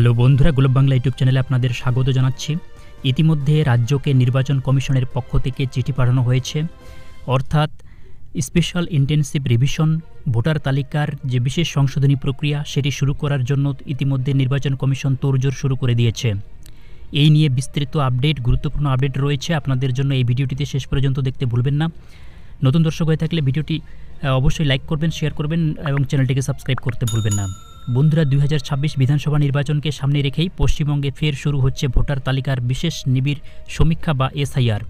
Hello বন্ধুরা, globe Bangla YouTube চ্যানেলে আপনাদের স্বাগত জানাচ্ছি। ইতিমধ্যে রাজ্যকে নির্বাচন কমিশনের পক্ষ থেকে চিঠি পাঠানো হয়েছে, অর্থাৎ স্পেশাল ইন্টেনসিভ রিভিশন ভোটার তালিকার যে বিশেষ সংশোধনী প্রক্রিয়া সেটি শুরু করার জন্য ইতিমধ্যে নির্বাচন কমিশন তোড়জোড় শুরু করে দিয়েছে। এই নিয়ে বিস্তৃত আপডেট, গুরুত্বপূর্ণ আপডেট রয়েছে আপনাদের জন্য। এই ভিডিওটিতে শেষ পর্যন্ত দেখতে ভুলবেন না। নতুন দর্শক হয়ে থাকলে ভিডিওটি অবশ্যই লাইক করবেন, শেয়ার করবেন এবং চ্যানেলটিকে সাবস্ক্রাইব করতে ভুলবেন না। বন্ধুরা, 2026 বিধানসভা নির্বাচনকে সামনে রেখেই পশ্চিমবঙ্গে ফের শুরু হচ্ছে ভোটার তালিকার বিশেষ নিবিড় সমীক্ষা বা এসআইআর।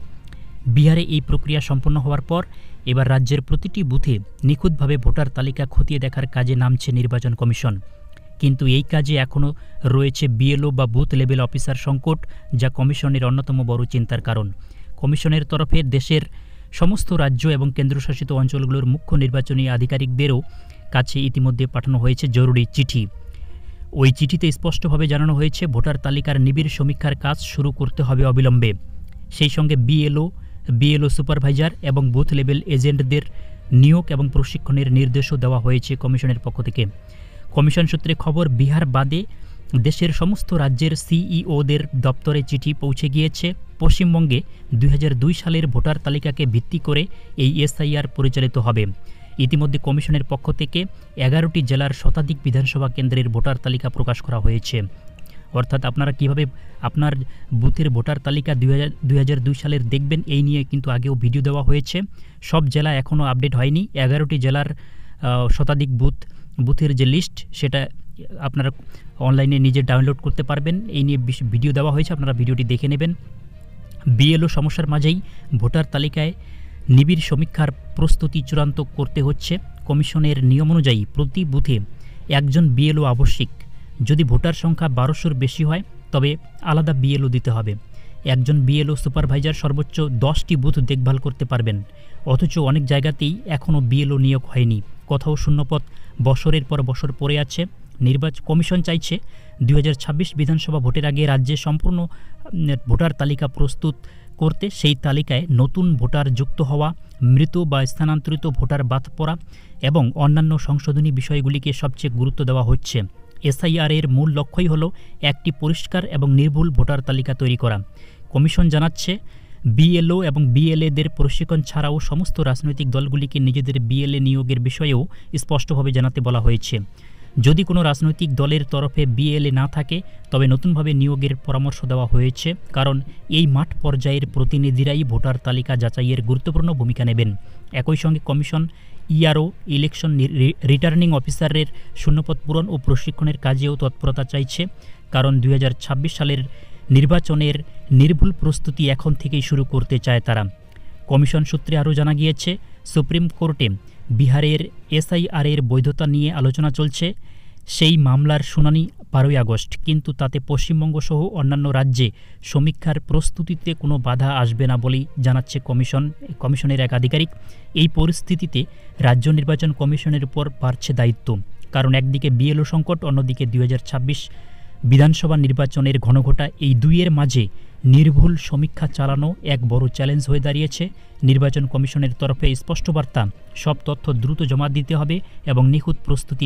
বিহারে এই প্রক্রিয়া সম্পন্ন হওয়ার পর এবার রাজ্যের প্রতিটি বুথে নিখুঁতভাবে ভোটার তালিকা খতিয়ে দেখার কাজে নামছে নির্বাচন কমিশন। কিন্তু এই কাজে এখনও রয়েছে বিএলও বা বুথ লেভেল অফিসার সংকট, যা কমিশনের অন্যতম বড় চিন্তার কারণ। কমিশনের তরফে দেশের সমস্ত রাজ্য এবং কেন্দ্রশাসিত অঞ্চলগুলোর মুখ্য নির্বাচনী আধিকারিকদেরও কাছে ইতিমধ্যে পাঠানো হয়েছে জরুরি চিঠি। ওই চিঠিতে স্পষ্টভাবে জানানো হয়েছে ভোটার তালিকার নিবিড় সমীক্ষার কাজ শুরু করতে হবে অবিলম্বে। সেই সঙ্গে বিএলও সুপারভাইজার এবং বুথ লেভেল এজেন্টদের নিয়োগ এবং প্রশিক্ষণের নির্দেশও দেওয়া হয়েছে কমিশনের পক্ষ থেকে। কমিশন সূত্রে খবর, বিহার বাদে দেশের সমস্ত রাজ্যের সিইওদের দপ্তরে চিঠি পৌঁছে গিয়েছে। পশ্চিমবঙ্গে 2002 সালের ভোটার তালিকাকে ভিত্তি করে এই এসআইআর পরিচালিত হবে। ইতিমধ্যে কমিশনের পক্ষ থেকে 11টি জেলার শতাধিক বিধানসভা কেন্দ্রের ভোটার তালিকা প্রকাশ করা হয়েছে। অর্থাৎ আপনারা কিভাবে আপনার বুথের ভোটার তালিকা 2002 সালের দেখবেন, এই নিয়ে কিন্তু আগেও ভিডিও দেওয়া হয়েছে। সব জেলা এখনও আপডেট হয়নি। 11টি জেলার শতাধিক বুথের যে লিস্ট সেটা আপনারা অনলাইনে নিজে ডাউনলোড করতে পারবেন। এই নিয়ে ভিডিও দেওয়া হয়েছে, আপনারা ভিডিওটি দেখে নেবেন। বিএলও সমস্যার মাঝেই ভোটার তালিকায় নিবিড় সমীক্ষার প্রস্তুতি চূড়ান্ত করতে হচ্ছে। কমিশনের নিয়ম অনুযায়ী প্রতি বুথে একজন বিএলও আবশ্যিক। যদি ভোটার সংখ্যা 1200-র বেশি হয় তবে আলাদা বিএলও দিতে হবে। একজন বিএলও সুপারভাইজার সর্বোচ্চ 10টি বুথ দেখভাল করতে পারবেন। অথচ অনেক জায়গাতেই এখনও বিএলও নিয়োগ হয়নি। কোথাও শূন্যপদ বছরের পর বছর পড়ে আছে। নির্বাচন কমিশন চাইছে 2026 বিধানসভা ভোটের আগে রাজ্যে সম্পূর্ণ ভোটার তালিকা প্রস্তুত করতে। সেই তালিকায় নতুন ভোটার যুক্ত হওয়া, মৃত বা স্থানান্তরিত ভোটার বাদ পড়া এবং অন্যান্য সংশোধনী বিষয়গুলিকে সবচেয়ে গুরুত্ব দেওয়া হচ্ছে। এসআইআর-এর মূল লক্ষ্যই হল একটি পরিষ্কার এবং নির্ভুল ভোটার তালিকা তৈরি করা। কমিশন জানাচ্ছে, বিএলও এবং বিএলএদের প্রশিক্ষণ ছাড়াও সমস্ত রাজনৈতিক দলগুলিকে নিজেদের বিএলএ নিয়োগের বিষয়েও স্পষ্টভাবে জানাতে বলা হয়েছে। যদি কোনো রাজনৈতিক দলের তরফে বিএলএ না থাকে তবে নতুনভাবে নিয়োগের পরামর্শ দেওয়া হয়েছে, কারণ এই মাঠ পর্যায়ের প্রতিনিধিরাই ভোটার তালিকা যাচাইয়ের গুরুত্বপূর্ণ ভূমিকা নেবেন। একই সঙ্গে কমিশন ইআরও ইলেকশন রিটার্নিং অফিসারের শূন্যপদ পূরণ ও প্রশিক্ষণের কাজেও তৎপরতা চাইছে, কারণ 2026 সালের নির্বাচনের নির্ভুল প্রস্তুতি এখন থেকেই শুরু করতে চায় তারা। কমিশন সূত্রে আরও জানা গিয়েছে, সুপ্রিম কোর্টে বিহারের এসআইআর-এর বৈধতা নিয়ে আলোচনা চলছে। সেই মামলার শুনানি 12ই আগস্ট, কিন্তু তাতে পশ্চিমবঙ্গ সহ অন্যান্য রাজ্যে সমীক্ষার প্রস্তুতিতে কোনো বাধা আসবে না বলেই জানাচ্ছে কমিশনের এক আধিকারিক। এই পরিস্থিতিতে রাজ্য নির্বাচন কমিশনের উপর বাড়ছে দায়িত্ব, কারণ একদিকে বিএলও সংকট, অন্যদিকে 2026 বিধানসভা নির্বাচনের ঘনঘটা। এই দুইয়ের মাঝে নির্ভুল সমীক্ষা চালানো এক বড় চ্যালেঞ্জ হয়ে দাঁড়িয়েছে। নির্বাচন কমিশনের তরফে স্পষ্ট বার্তা, সব তথ্য দ্রুত জমা দিতে হবে এবং নিখুঁত প্রস্তুতি